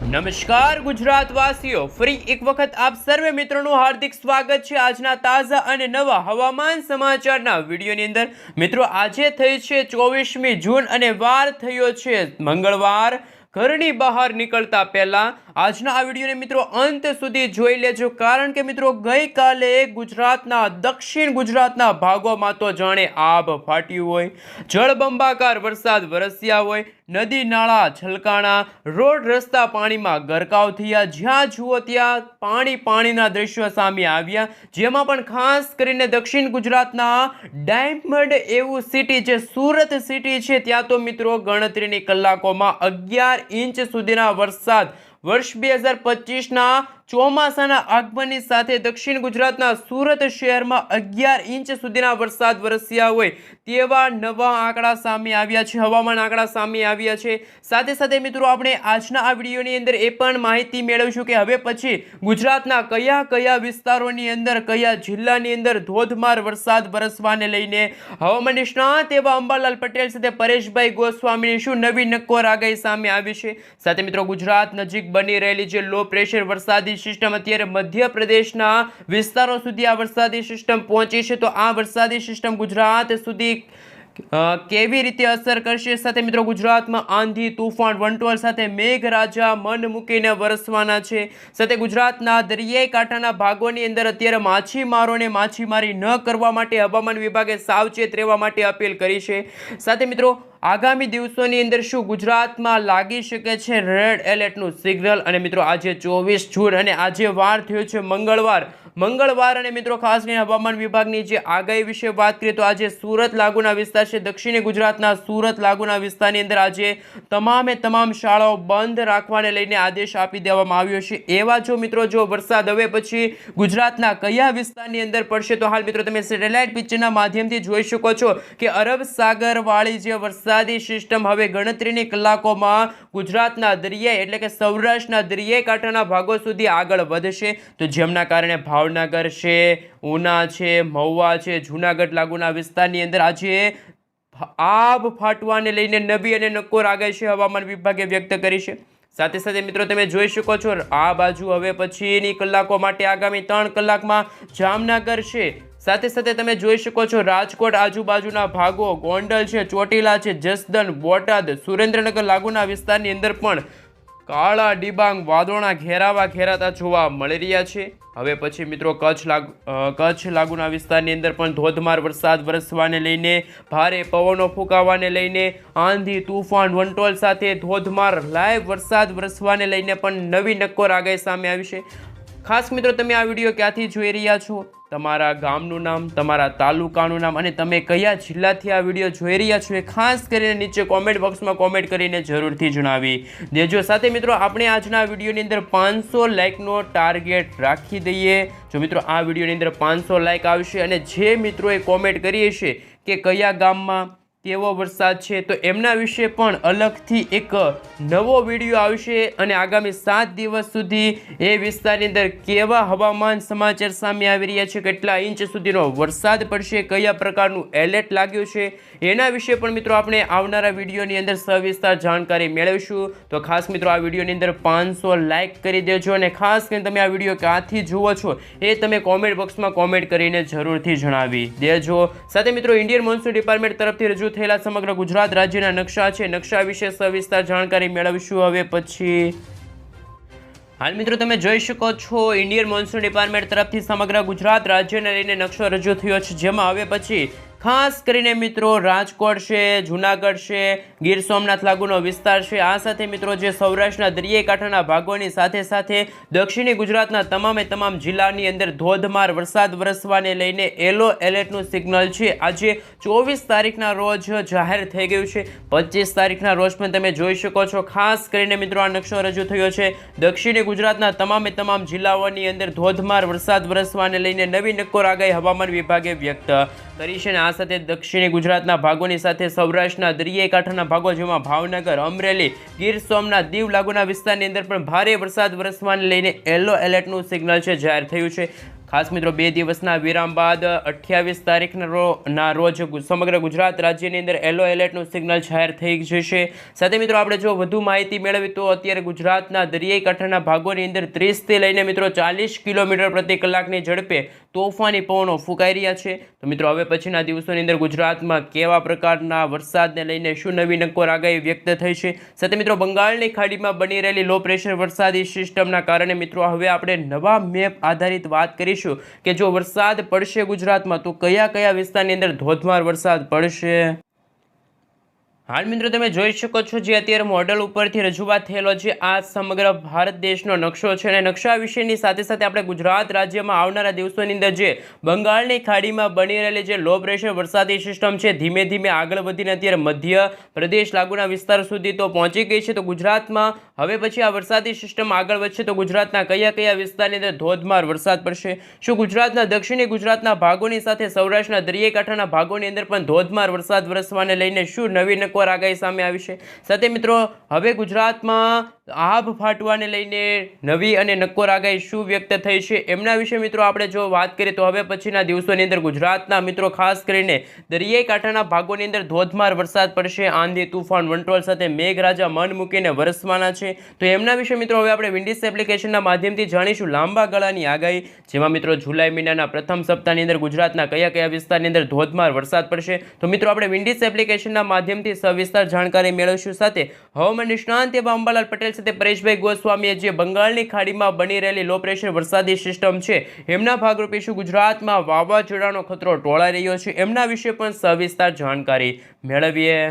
નમસ્કાર ગુજરાતવાસીઓ, ફરી એક વખત આપ સર્વે મિત્રોનું હાર્દિક સ્વાગત છે આજના તાજા અને નવા હવામાન સમાચારના વિડીયોની અંદર। મિત્રો, આજે થઈ છે 24મી જૂન અને વાર થયો છે મંગળવાર। ઘરની બહાર નીકળતા પહેલા આજના આ વિડીયોને મિત્રો અંત સુધી જોઈ લેજો, કારણ કે મિત્રો ગઈકાલે ગુજરાતના દક્ષિણ ગુજરાતના ભાગોમાં તો જાણે આભ ફાટ્યું હોય, જળબંબાકાર વરસાદ વરસ્યા હોય, નદી નાળા છલકાણા, રોડ રસ્તા પાણીમાં ગરકાવ થયા, જ્યાં જુઓ ત્યાં પાણીના દ્રશ્યો સામે આવ્યા। જેમાં પણ ખાસ કરીને દક્ષિણ ગુજરાતના ડાયમંડ એવું સિટી જે સુરત સિટી છે, ત્યાં તો મિત્રો ગણતરીની કલાકોમાં 11 ઇંચ સુધીના વરસાદ વર્ષ 2025ના ચોમાસાના આગમનની સાથે દક્ષિણ ગુજરાતના સુરત શહેરમાં 11 ઇંચ સુધીના વરસાદ વરસ્યા હોય તેવા નવા આંકડા સામે આવ્યા છે, હવામાન આંકડા સામે આવ્યા છે। સાથે સાથે મિત્રો આપણે આજના આ વિડીયોની અંદર એ પણ માહિતી મેળવીશું કે હવે પછી ગુજરાતના કયા વિસ્તારોની અંદર, કયા જિલ્લાની અંદર ધોધમાર વરસાદ વરસવાને લઈને હવામાન નિષ્ણાત એવા અંબાલાલ પટેલ સાથે પરેશભાઈ ગોસ્વામીની શું નવી નક્કોર આગાહી સામે આવી છે। સાથે મિત્રો ગુજરાત નજીક બની રહેલી જે લો પ્રેશર વરસાદી સિસ્ટમ અત્યારે મધ્યપ્રદેશના વિસ્તારો સુધી આ વરસાદી સિસ્ટમ પહોંચી છે, તો આ વરસાદી સિસ્ટમ ગુજરાત સુધી કેવી રીતે અસર કરશે? સાથે મિત્રો ગુજરાતમાં આંધી તુફાન વંટોળ સાથે મેઘરાજા મન મૂકીને વરસવાના છે। સાથે ગુજરાતના દરિયાઈ કાંઠાના ભાગોની અંદર અત્યારે માછીમારોને માછીમારી ન કરવા માટે હવામાન વિભાગે સાવચેત રહેવા માટે અપીલ કરી છે। સાથે મિત્રો આગામી દિવસોની અંદર શું ગુજરાતમાં લાગી શકે છે રેડ એલર્ટનું સિગ્નલ? અને મિત્રો આજે 24 જૂન અને આજે વાર થયો છે મંગળવાર અને મિત્રો ખાસ કરીને હવામાન વિભાગની જે આગાહી વિશે વાત કરીએ તો આજે સુરત લાગુના વિસ્તાર છે, દક્ષિણી ગુજરાતના સુરત લાગુના વિસ્તારની અંદર આજે તમામ શાળાઓ બંધ રાખવાને લઈને આદેશ આપી દેવામાં આવ્યો છે। એવા જો વરસાદ હવે પછી ગુજરાતના કયા વિસ્તારની અંદર પડશે તો હાલ મિત્રો તમે સેટેલાઇટ પિક્ચરના માધ્યમથી જોઈ શકો છો કે અરબ સાગર વાળી જે વરસાદી સિસ્ટમ હવે ગણતરીની કલાકોમાં ગુજરાતના દરિયાઈ એટલે કે સૌરાષ્ટ્રના દરિયાઈ કાંઠાના ભાગો સુધી આગળ વધશે, તો જેમના કારણે ભાવનગર છે, ઉના છે, મહુવા છે, જૂનાગઢ લાગુના વિસ્તારની અંદર આજે આભ ફાટવાને લઈને નવી અને નક્કોર આગાહી હવામાન વિભાગે વ્યક્ત કરી છે। સાથે સાથે મિત્રો તમે જોઈ શકો છો આ બાજુ હવે પછીની કલાકો માટે આગામી 3 કલાકમાં જામનગર છે, સાથે સાથે તમે જોઈ શકો છો રાજકોટ આજુબાજુના ભાગો, ગોંડલ છે, ચોટીલા છે, જસદણ, બોટાદ, સુરેન્દ્રનગર લાગુના વિસ્તારની અંદર પણ કાળા ડિબાંગ વાદળોના ઘેરાતા જોવા મળી રહ્યા છે। હવે પછી મિત્રો કચ્છ લાગુના વિસ્તારની અંદર પણ ધોધમાર વરસાદ વરસવાને લઈને, ભારે પવનો ફૂંકાવાને લઈને, આંધી તુફાન વંટોળ સાથે ધોધમાર લાઈવ વરસાદ વરસવાને લઈને પણ નવી નક્કોર આગાહી સામે આવી છે। ખાસ મિત્રો તમે આ વિડીયો ક્યાંથી જોઈ રહ્યા છો, તમારા ગામનું નામ, તમારા તાલુકાનું નામ અને તમે કયા જિલ્લાથી આ વિડીયો જોઈ રહ્યા છો એ ખાસ કરીને નીચે કોમેન્ટ બોક્સમાં કોમેન્ટ કરીને જરૂરથી જણાવી દેજો। સાથે મિત્રો આપણે આજના વિડીયોની અંદર 500 લાઇકનો ટાર્ગેટ રાખી દઈએ। જો મિત્રો આ વિડીયોની અંદર 500 લાઇક આવશે અને જે મિત્રોએ કોમેન્ટ કરી હશે કે કયા ગામમાં કેવો વરસાદ છે તો એમના વિશે પણ અલગથી એક નવો વિડીયો આવશે અને આગામી 7 દિવસ સુધી એ વિસ્તારની અંદર કેવા હવામાન સમાચાર સામે આવી રહ્યા છે, કેટલા ઇંચ સુધીનો વરસાદ પડશે, કયા પ્રકારનું એલર્ટ લાગ્યું છે એના વિશે પણ મિત્રો આપણે આવનારા વિડીયોની અંદર સવિસ્તાર જાણકારી મેળવીશું। તો ખાસ મિત્રો આ વિડીયોની અંદર 500 લાઇક કરી દેજો અને ખાસ કરીને તમે આ વિડીયો ક્યાંથી જુઓ છો એ તમે કોમેન્ટ બોક્સમાં કોમેન્ટ કરીને જરૂરથી જણાવી દેજો। સાથે મિત્રો ઇન્ડિયન મોન્સૂન ડિપાર્ટમેન્ટ તરફથી રજૂ થયેલા સમગ્ર ગુજરાત રાજ્યના નકશા છે, નકશા વિશે સવિસ્તાર જાણકારી મેળવીશું હવે પછી। હાલ મિત્રો તમે જોઈ શકો છો ઇન્ડિયન મોન્સૂન ડિપાર્ટમેન્ટ તરફથી સમગ્ર ગુજરાત રાજ્યને લઈને નકશો રજૂ થયો છે, જેમાં હવે પછી ખાસ કરીને મિત્રો રાજકોટ છે, જૂનાગઢ છે, ગીર સોમનાથ લાગુનો વિસ્તાર છે, આ સાથે મિત્રો જે સૌરાષ્ટ્રના દરિયાઈ કાંઠાના ભાગોની સાથે દક્ષિણી ગુજરાતના તમામ જિલ્લાની અંદર ધોધમાર વરસાદ વરસવાને લઈને યલો એલર્ટનું સિગ્નલ છે આજે 24 તારીખના રોજ જાહેર થઈ ગયું છે। 25 તારીખના રોજ પણ તમે જોઈ શકો છો ખાસ કરીને મિત્રો આ નકશો રજૂ થયો છે, દક્ષિણી ગુજરાતના તમામ જિલ્લાઓની અંદર ધોધમાર વરસાદ વરસવાને લઈને નવી નક્કોર આગાહી હવામાન વિભાગે વ્યક્ત કરી છે। આ સાથે દક્ષિણી ગુજરાતના ભાગોની સાથે સૌરાષ્ટ્રના દરિયાઈ કાંઠાના ભાગો જેમાં ભાવનગર, અમરેલી, ગીર સોમનાથ, દીવ લાગુના વિસ્તારની અંદર પણ ભારે વરસાદ વરસવાને લઈને યલો એલર્ટનું સિગ્નલ છે જાહેર થયું છે। ખાસ મિત્રો 2 દિવસના વિરામ બાદ 28 તારીખના રોજ સમગ્ર ગુજરાત રાજ્યની અંદર યલો એલર્ટનું સિગ્નલ જાહેર થઈ જશે। સાથે મિત્રો આપણે જો વધુ માહિતી મેળવી તો અત્યારે ગુજરાતના દરિયાઈ કાંઠાના ભાગોની અંદર 30થી લઈને મિત્રો 40 કિલોમીટર પ્રતિ કલાકની ઝડપે તોફાની પવનો ફૂંકાઈ રહ્યા છે। તો મિત્રો હવે પછીના દિવસોની અંદર ગુજરાતમાં કેવા પ્રકારના વરસાદને લઈને શું નવી નક્કોર આગાહી વ્યક્ત થઈ છે। સાથે મિત્રો બંગાળની ખાડીમાં બની રહેલી લો પ્રેશર વરસાદી સિસ્ટમના કારણે મિત્રો હવે આપણે નવા મેપ આધારિત વાત કરીશું કે જો વરસાદ પડશે ગુજરાતમાં તો કયા કયા વિસ્તારની અંદર ધોધમાર વરસાદ પડશે। હાલ મિત્રો તમે જોઈ શકો છો જે અત્યારે મોડલ ઉપરથી રજૂઆત થયેલો છે આ સમગ્ર ભારત દેશનો નકશો છે અને નકશા વિશેની સાથે સાથે આપણે ગુજરાત રાજ્યમાં આવનારા દિવસોની અંદર જે બંગાળની ખાડીમાં બની રહેલી જે લો પ્રેશર વરસાદી સિસ્ટમ છે ધીમે ધીમે આગળ વધીને અત્યારે મધ્ય પ્રદેશ લાગુના વિસ્તાર સુધી તો પહોંચી ગઈ છે। તો ગુજરાતમાં હવે પછી આ વરસાદી સિસ્ટમ આગળ વધશે તો ગુજરાતના કયા કયા વિસ્તારની અંદર ધોધમાર વરસાદ પડશે, શું ગુજરાતના દક્ષિણી ગુજરાતના ભાગોની સાથે સૌરાષ્ટ્રના દરિયાઈ કાંઠાના ભાગોની અંદર પણ ધોધમાર વરસાદ વરસવાને લઈને શું નવી નક્કોર આગાહી સામે આવી છે। સાથે મિત્રો હવે ગુજરાતમાં આભ ફાટવાને લઈને નવી અને નક્કોર આગાહી શું વ્યક્ત થઈ છે એમના વિશે મિત્રો આપણે જો વાત કરીએ તો હવે પછીના દિવસોની અંદર ગુજરાતના મિત્રો ખાસ કરીને દરિયાઈ કાંઠાના ભાગોની અંદર ધોધમાર વરસાદ પડશે। આંધી તુફાન વંટોળ સાથે મેઘરાજા મન મૂકીને વરસવાના છે। તો એમના વિશે મિત્રો હવે આપણે વિન્ડીઝ એપ્લિકેશનના માધ્યમથી જાણીશું લાંબા ગાળાની આગાહી, જેમાં મિત્રો જુલાઈ મહિનાના પ્રથમ સપ્તાહની અંદર ગુજરાતના કયા કયા વિસ્તારની અંદર ધોધમાર વરસાદ પડશે। તો મિત્રો આપણે વિન્ડીઝ એપ્લિકેશનના માધ્યમથી સવિસ્તાર જાણકારી મેળવીશું। સાથે હવામાન નિષ્ણાંત એવા અંબાલાલ પટેલ સાથે પરેશભાઈ ગોસ્વામીએ જે બંગાળની ખાડીમાં બની રહેલી લો પ્રેશર વરસાદી સિસ્ટમ છે એમના ભાગરૂપે શું ગુજરાતમાં વાવાઝોડાનો ખતરો ટોળાઈ રહ્યો છે એમના વિશે પણ સવિસ્તાર જાણકારી મેળવીએ।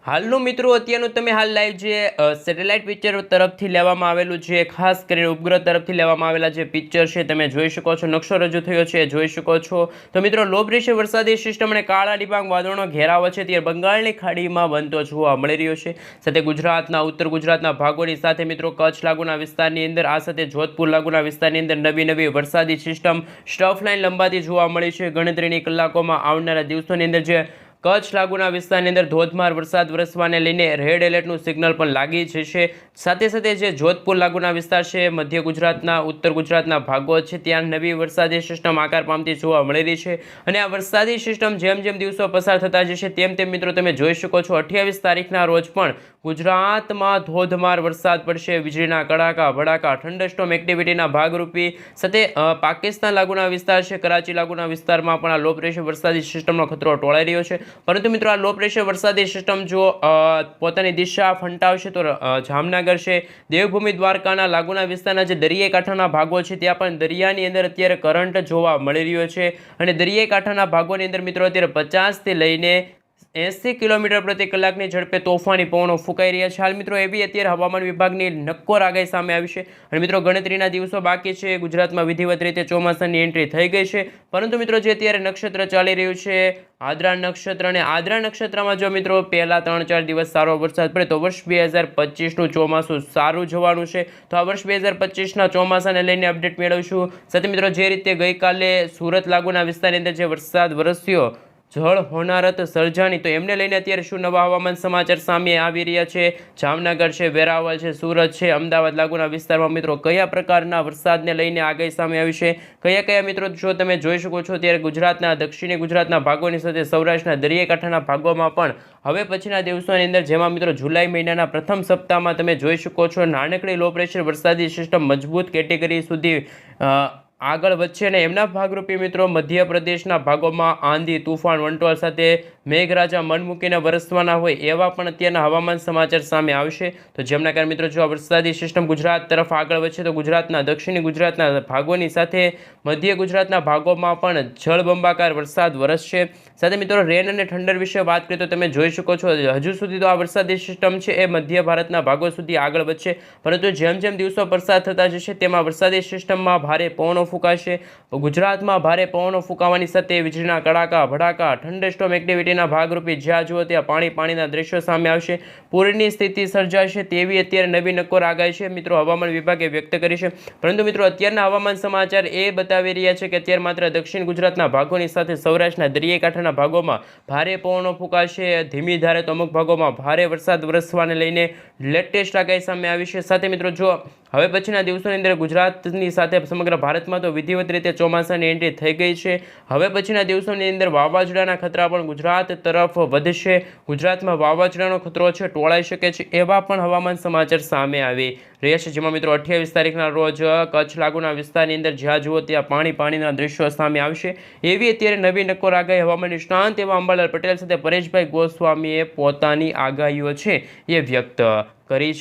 હાલનું મિત્રો અત્યારનું તમે હાલ લાઈવ જે સેટેલાઇટ પિક્ચર તરફથી લેવામાં આવેલું છે, ખાસ કરીને ઉપગ્રહ તરફથી લેવામાં આવેલા જે પિક્ચર છે તમે જોઈ શકો છો, નકશો રજૂ થયો છે જોઈ શકો છો। તો મિત્રો લો પ્રેશર વરસાદી સિસ્ટમ અને કાળા ડિબાંગ વાદળનો ઘેરાવો છે ત્યારે બંગાળની ખાડીમાં બનતો જોવા મળી રહ્યો છે। સાથે ગુજરાતના ઉત્તર ગુજરાતના ભાગોની સાથે મિત્રો કચ્છ લાગુના વિસ્તારની અંદર આ સાથે જોધપુર લાગુના વિસ્તારની અંદર નવી વરસાદી સિસ્ટમ સ્ટફ લાઇન લંબાતી જોવા મળી છે। ગણતરીની કલાકોમાં આવનારા દિવસોની અંદર જે કચ્છ લાગુના વિસ્તારની અંદર ધોધમાર વરસાદ વરસવાને લઈને રેડ એલર્ટનું સિગ્નલ પણ લાગી જશે। સાથે સાથે જે જોધપુર લાગુના વિસ્તાર છે, મધ્ય ગુજરાતના ઉત્તર ગુજરાતના ભાગો છે ત્યાં નવી વરસાદી સિસ્ટમ આકાર પામતી જોવા મળી રહી છે અને આ વરસાદી સિસ્ટમ જેમ જેમ દિવસો પસાર થતા જશે તેમ તેમ મિત્રો તમે જોઈ શકો છો 28 તારીખના રોજ પણ ગુજરાતમાં ધોધમાર વરસાદ પડશે। વીજળીના કડાકા ભડાકા થંડરસ્ટોર્મ એક્ટિવિટીના ભાગરૂપે સાથે પાકિસ્તાન લાગુના વિસ્તાર છે, કરાચી લાગુના વિસ્તારમાં પણ આ લો પ્રેશર વરસાદી સિસ્ટમનો ખતરો ટોળાઈ રહ્યો છે। પરંતુ મિત્રો આ લો પ્રેશર વરસાદી સિસ્ટમ જો પોતાની દિશા ફંટાવશે તો જામનગર છે, દેવભૂમિ દ્વારકાના લાગુના વિસ્તારના જે દરિયાઈ કાંઠાના ભાગો છે ત્યાં પણ દરિયાની અંદર અત્યારે કરંટ જોવા મળી રહ્યો છે અને દરિયાઈ કાંઠાના ભાગોની અંદર મિત્રો અત્યારે 50થી લઈને 80 કિલોમીટર પ્રતિ કલાકની ઝડપે તોફાની પવનો ફૂંકાઈ રહ્યા છે। હાલ મિત્રો એવી અત્યારે હવામાન વિભાગની નક્કોર આગાહી સામે આવી છે અને મિત્રો ગણતરીના દિવસો બાકી છે। ગુજરાતમાં વિધિવત રીતે ચોમાસાની એન્ટ્રી થઈ ગઈ છે, પરંતુ મિત્રો જે અત્યારે નક્ષત્ર ચાલી રહ્યું છે આદ્રા નક્ષત્ર અને આદ્રા નક્ષત્રમાં જો મિત્રો પહેલા 3-4 દિવસ સારો વરસાદ પડે તો વર્ષ 2025નું ચોમાસું સારું જવાનું છે। તો આ વર્ષ 2025ના ચોમાસાને લઈને અપડેટ મેળવશું। સાથે મિત્રો જે રીતે ગઈકાલે સુરત લાગુના વિસ્તારની અંદર જે વરસાદ વરસ્યો જળ હોનારત સર્જાની, તો એમને લઈને અત્યારે શું નવા હવામાન સમાચાર સામે આવી રહ્યા છે। જામનગર છે, વેરાવળ છે, સુરત છે, અમદાવાદ લાગુના વિસ્તારમાં મિત્રો કયા પ્રકારના વરસાદને લઈને આગાહી સામે આવી છે, કયા કયા મિત્રો જો તમે જોઈ શકો છો ત્યારે ગુજરાતના દક્ષિણી ગુજરાતના ભાગોની સાથે સૌરાષ્ટ્રના દરિયાઈ કાંઠાના ભાગોમાં પણ હવે પછીના દિવસોની અંદર જેમાં મિત્રો જુલાઈ મહિનાના પ્રથમ સપ્તાહમાં તમે જોઈ શકો છો નાનકડી લો પ્રેશર વરસાદી સિસ્ટમ મજબૂત કેટેગરી સુધી આગળ વધશે અને એમના ભાગરૂપે મિત્રો મધ્યપ્રદેશના ભાગોમાં આંધી તુફાન વંટોળ સાથે મેઘરાજા મન મૂકીને વરસવાના હોય એવા પણ અત્યારના હવામાન સમાચાર સામે આવશે। તો જેમના કારણે મિત્રો જો આ વરસાદી સિસ્ટમ ગુજરાત તરફ આગળ વધશે તો ગુજરાતના દક્ષિણી ગુજરાતના ભાગોની સાથે મધ્ય ગુજરાતના ભાગોમાં પણ જળબંબાકાર વરસાદ વરસશે। સાથે મિત્રો રેન અને ઠંડર વિશે વાત કરીએ તો તમે જોઈ શકો છો હજુ સુધી તો આ વરસાદી સિસ્ટમ છે એ મધ્ય ભારતના ભાગો સુધી આગળ વધશે, પરંતુ જેમ જેમ દિવસો પસાર થતા જશે તેમાં વરસાદી સિસ્ટમમાં ભારે પવનો ફૂંકાશે। ગુજરાતમાં ભારે પવનો ફૂંકાવાની સાથે વીજળીના કડાકા ભડાકા થંડરસ્ટોર્મ એક્ટિવિટીના ભાગરૂપે જ્યાં જુઓ ત્યાં પાણીના દ્રશ્યો સામે આવશે, પૂરની સ્થિતિ સર્જાશે તેવી અત્યારે નવી નક્કોર આગાહી છે મિત્રો હવામાન વિભાગે વ્યક્ત કરી છે। પરંતુ મિત્રો અત્યારના હવામાન સમાચાર એ બતાવી રહ્યા છે કે અત્યારે માત્ર દક્ષિણ ગુજરાતના ભાગોની સાથે સૌરાષ્ટ્રના દરિયાઈ કાંઠાના ભાગોમાં ભારે પવનો ફૂંકાશે, ધીમી ધારે તો અમુક ભાગોમાં ભારે વરસાદ વરસવાને લઈને લેટેસ્ટ આગાહી સામે આવી છે। સાથે મિત્રો જો હવે પછીના દિવસોની અંદર ગુજરાતની સાથે સમગ્ર ભારતમાં તો વિધિવત રીતે ચોમાસાની એન્ટ્રી થઈ ગઈ છે. હવે પછીના દિવસોની અંદર વાવાઝોડાના ખતરા પણ ગુજરાત તરફ વધશે. ગુજરાતમાં વાવાઝોડાનો ખતરો છે ટોળાઈ શકે છે એવા પણ હવામાન સમાચાર સામે આવી રહ્યા છે. જેમાં મિત્રો 28 તારીખના રોજ કચ્છ લાગુના વિસ્તારની અંદર જ્યાં જુઓ ત્યાં પાણીના દ્રશ્યો સામે આવશે એવી અત્યારે નવી નક્કોર આગાહી હવામાન નિષ્ણાંત એવા અંબાલાલ પટેલ સાથે પરેશભાઈ ગોસ્વામીએ પોતાની આગાહીઓ છે એ વ્યક્ત કરી છે.